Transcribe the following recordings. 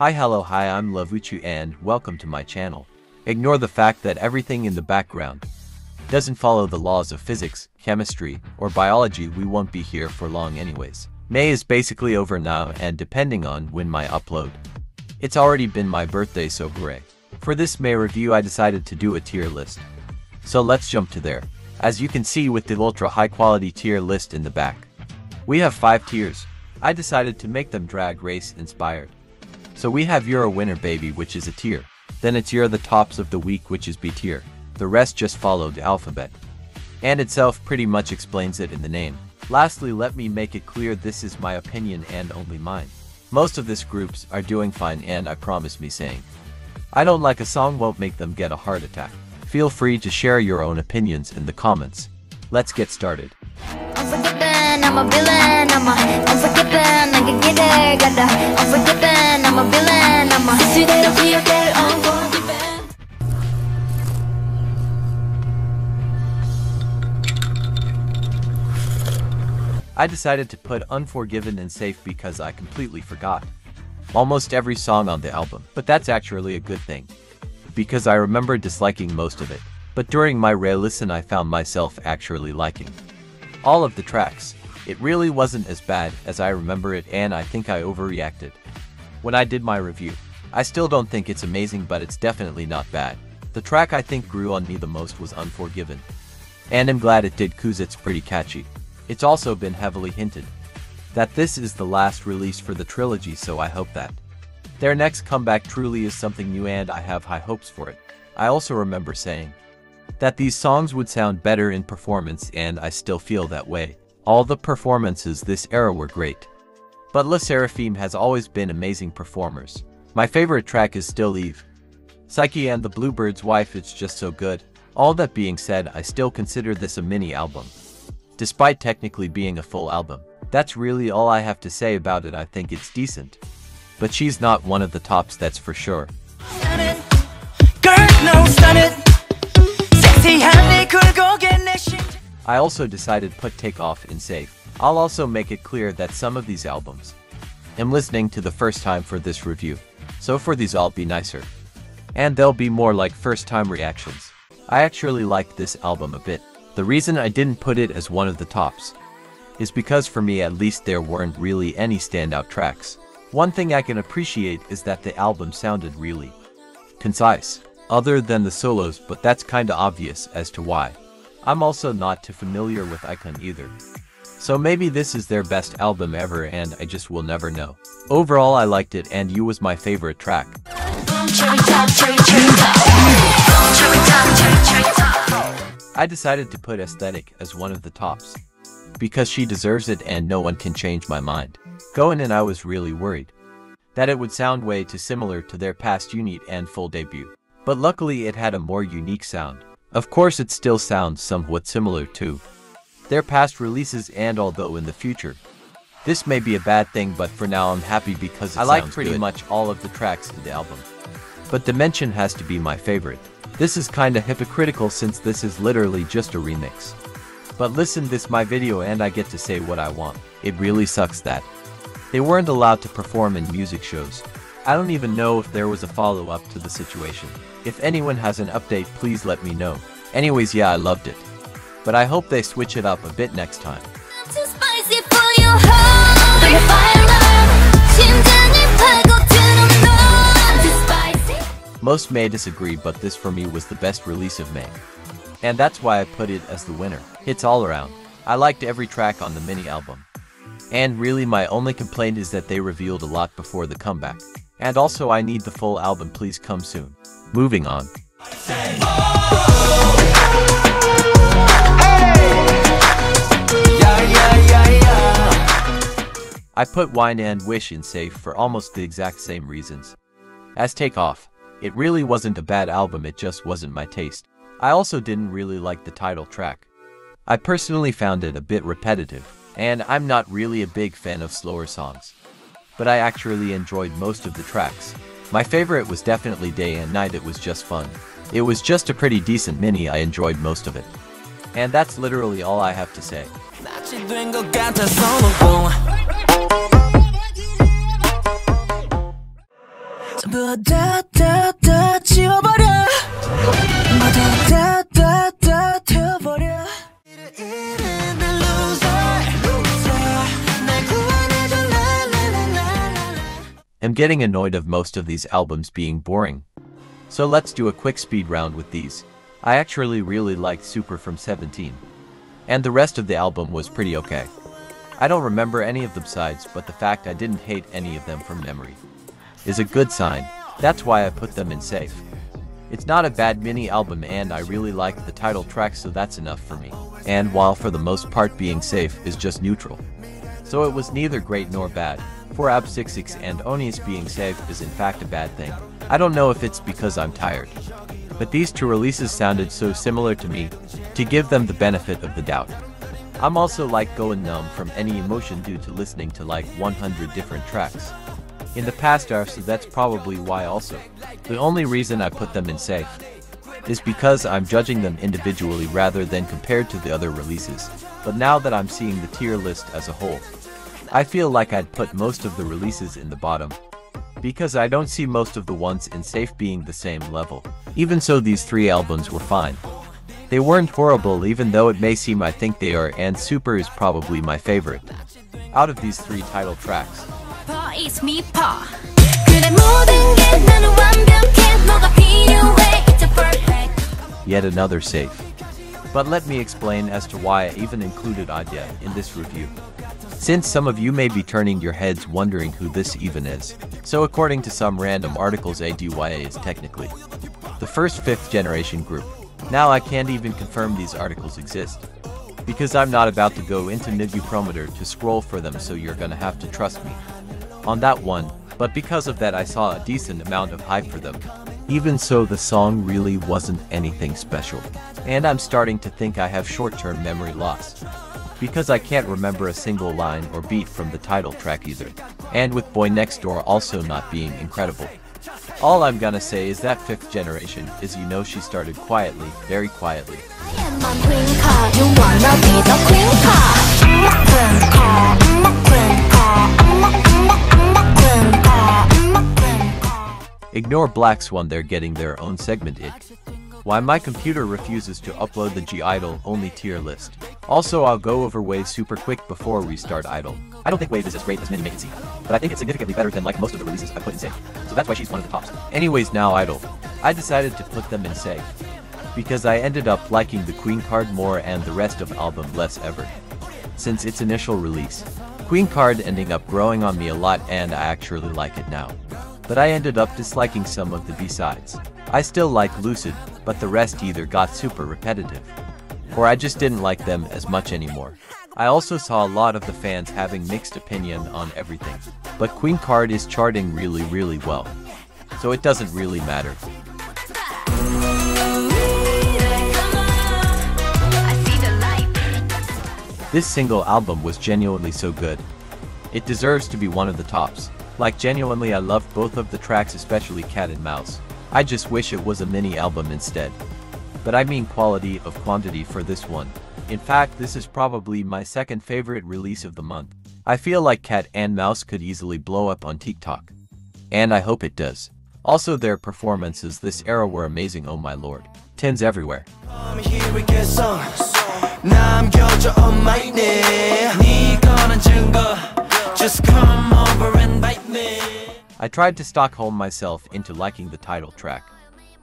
Hi, I'm Lovuchu and welcome to my channel. Ignore the fact that everything in the background doesn't follow the laws of physics, chemistry, or biology. We won't be here for long anyways. May is basically over now, and depending on when my upload, it's already been my birthday, so hooray. For this May review I decided to do a tier list. So let's jump to there. As you can see with the ultra high quality tier list in the back, we have 5 tiers. I decided to make them drag race inspired. So we have You're a Winner Baby, which is a tier. Then it's You're the Tops of the Week, which is B tier. The rest just follow the alphabet. And itself pretty much explains it in the name. Lastly, let me make it clear this is my opinion and only mine. Most of these groups are doing fine, and I promise me saying I don't like a song won't make them get a heart attack. Feel free to share your own opinions in the comments. Let's get started. I'm a villain, I'm forgiven, I can get there, I'm forgiven, I'm a villain, I decided to put Unforgiven and Safe because I completely forgot almost every song on the album, but that's actually a good thing, because I remember disliking most of it, but during my re-listen I found myself actually liking all of the tracks. It really wasn't as bad as I remember it, and I think I overreacted when I did my review. I still don't think it's amazing, but it's definitely not bad. The track I think grew on me the most was Unforgiven, and I'm glad it did cause it's pretty catchy. It's also been heavily hinted that this is the last release for the trilogy, so I hope that their next comeback truly is something new, and I have high hopes for it. I also remember saying that these songs would sound better in performance, and I still feel that way. All the performances this era were great, but SSERSFIM has always been amazing performers. My favorite track is still IVE PSYCHE and the Bluebird's Wife. It's just so good. All that being said, I still consider this a mini album, despite technically being a full album. That's really all I have to say about it. I think it's decent, but she's not one of the tops, that's for sure. I also decided to put Take Off in Safe. I'll also make it clear that some of these albums I'm listening to the first time for this review, so for these I'll be nicer, and they'll be more like first time reactions. I actually liked this album a bit. The reason I didn't put it as one of the tops is because for me at least there weren't really any standout tracks. One thing I can appreciate is that the album sounded really concise, other than the solos, but that's kinda obvious as to why. I'm also not too familiar with iKON either, so maybe this is their best album ever and I just will never know. Overall I liked it, and You was my favorite track. I decided to put Aesthetic as one of the tops, because she deserves it and no one can change my mind. Going in I was really worried that it would sound way too similar to their past unit and full debut, but luckily it had a more unique sound. Of course it still sounds somewhat similar to their past releases, and although in the future this may be a bad thing, but for now I'm happy because I like pretty much all of the tracks in the album. But Dimension has to be my favorite. This is kinda hypocritical since this is literally just a remix. But listen, this my video and I get to say what I want. It really sucks that they weren't allowed to perform in music shows. I don't even know if there was a follow-up to the situation. If anyone has an update, please let me know. Anyways, yeah, I loved it, but I hope they switch it up a bit next time. Most may disagree, but this for me was the best release of May, and that's why I put it as the winner. Hits all around. I liked every track on the mini album, and really my only complaint is that they revealed a lot before the comeback. And also I need the full album, please come soon. Moving on. I put Wine and Wish in Safe for almost the exact same reasons as Take Off. It really wasn't a bad album, it just wasn't my taste. I also didn't really like the title track. I personally found it a bit repetitive, and I'm not really a big fan of slower songs, but I actually enjoyed most of the tracks. My favorite was definitely Day and Night. It was just fun. It was just a pretty decent mini, I enjoyed most of it. And that's literally all I have to say. 전부 다 지워버려 모두 다 태워버려. I'm getting annoyed of most of these albums being boring. So let's do a quick speed round with these. I actually really liked Super from 17. And the rest of the album was pretty okay. I don't remember any of the sides, but the fact I didn't hate any of them from memory is a good sign. That's why I put them in safe. It's not a bad mini album and I really liked the title track, so that's enough for me. And while for the most part being safe is just neutral. So it was neither great nor bad. For AB6IX and ONI's being safe is in fact a bad thing. I don't know if it's because I'm tired. But these two releases sounded so similar to me, to give them the benefit of the doubt. I'm also like going numb from any emotion due to listening to like 100 different tracks in the past hour, so that's probably why also. The only reason I put them in safe is because I'm judging them individually rather than compared to the other releases. But now that I'm seeing the tier list as a whole, I feel like I'd put most of the releases in the bottom, because I don't see most of the ones in safe being the same level. Even so, these three albums were fine. They weren't horrible even though it may seem I think they are, and Super is probably my favorite out of these three title tracks. Yet another safe. But let me explain as to why I even included I-DLE in this review, since some of you may be turning your heads wondering who this even is. So according to some random articles, AJANUGU is technically the first 5th generation group. Now I can't even confirm these articles exist, because I'm not about to go into NWJNS promoter to scroll for them, so you're gonna have to trust me on that one. But because of that I saw a decent amount of hype for them. Even so, the song really wasn't anything special. And I'm starting to think I have short-term memory loss, because I can't remember a single line or beat from the title track either. And with Boy Next Door also not being incredible. All I'm gonna say is that 5th generation is, you know, she started quietly, very quietly. Ignore Black Swan, they're getting their own segment. Why my computer refuses to upload the G-IDLE only tier list. Also, I'll go over Wave super quick before we start IDLE. I don't think Wave is as great as MINJI make it seem, but I think it's significantly better than like most of the releases I put in safe, so that's why she's one of the tops. Anyways, now IDLE. I decided to put them in safe, because I ended up liking the Queen card more and the rest of album less ever since its initial release. Queen card ending up growing on me a lot and I actually like it now. But I ended up disliking some of the B-sides. I still like Lucid, but the rest either got super repetitive, or I just didn't like them as much anymore. I also saw a lot of the fans having mixed opinion on everything, but Queen card is charting really well, so it doesn't really matter. This single album was genuinely so good. It deserves to be one of the tops. Like, genuinely I loved both of the tracks, especially Cat and Mouse. I just wish it was a mini album instead. But I mean quality of quantity for this one. In fact, this is probably my second favorite release of the month. I feel like Cat and Mouse could easily blow up on TikTok. And I hope it does. Also, their performances this era were amazing, oh my lord. 10s everywhere. Just come over and bite me. I tried to Stockholm myself into liking the title track,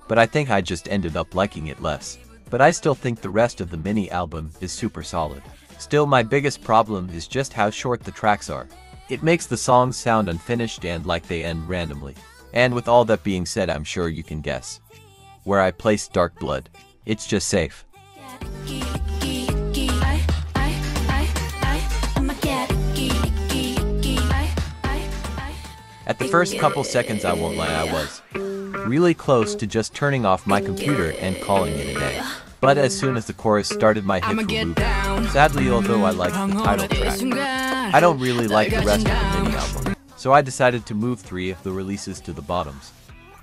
but I think I just ended up liking it less. But I still think the rest of the mini album is super solid. Still, my biggest problem is just how short the tracks are. It makes the songs sound unfinished and like they end randomly. And with all that being said, I'm sure you can guess where I placed Dark Blood. It's just safe. At the first couple seconds, I won't lie, I was really close to just turning off my computer and calling it a day. But as soon as the chorus started, my hips were moving. Sadly, although I liked the title track, I don't really like the rest of the mini album. So I decided to move 3 of the releases to the bottoms,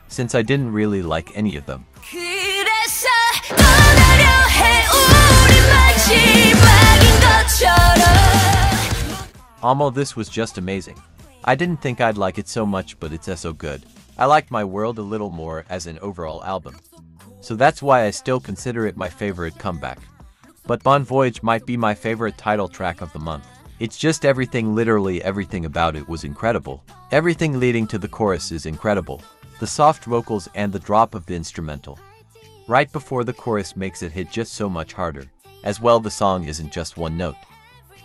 since I didn't really like any of them. Almo, this was just amazing. I didn't think I'd like it so much, but it's so good. I liked My World a little more as an overall album. So that's why I still consider it my favorite comeback. But Bon Voyage might be my favorite title track of the month. It's just everything, literally everything about it was incredible. Everything leading to the chorus is incredible. The soft vocals and the drop of the instrumental right before the chorus makes it hit just so much harder. As well, the song isn't just one note.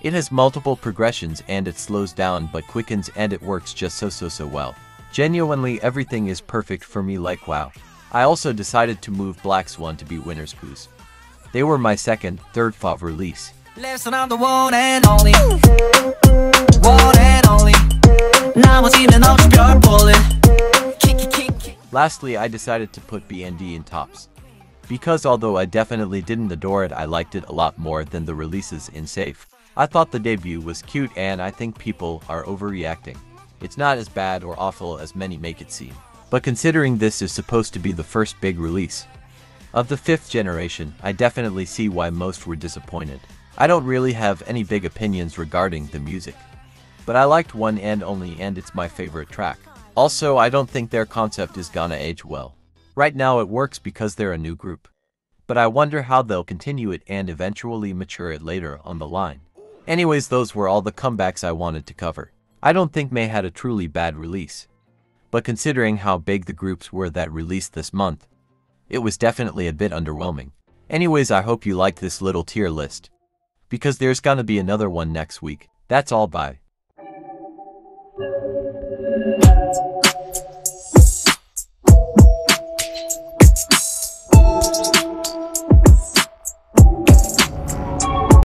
It has multiple progressions and it slows down but quickens, and it works just so well. Genuinely, everything is perfect for me, like wow. I also decided to move Black Swan to be Winner's Poo's. They were my second, third favorite release. Listen, I'm the one and only. One and only. 나머지는 없이 별 볼래. Lastly, I decided to put BND in tops. Because although I definitely didn't adore it, I liked it a lot more than the releases in SAFE. I thought the debut was cute, and I think people are overreacting. It's not as bad or awful as many make it seem. But considering this is supposed to be the first big release of the 5th generation, I definitely see why most were disappointed. I don't really have any big opinions regarding the music, but I liked One and Only, and it's my favorite track. Also, I don't think their concept is gonna age well. Right now it works because they're a new group, but I wonder how they'll continue it and eventually mature it later on the line. Anyways, those were all the comebacks I wanted to cover. I don't think May had a truly bad release, but considering how big the groups were that released this month, it was definitely a bit underwhelming. Anyways, I hope you liked this little tier list, because there's gonna be another one next week. That's all, bye.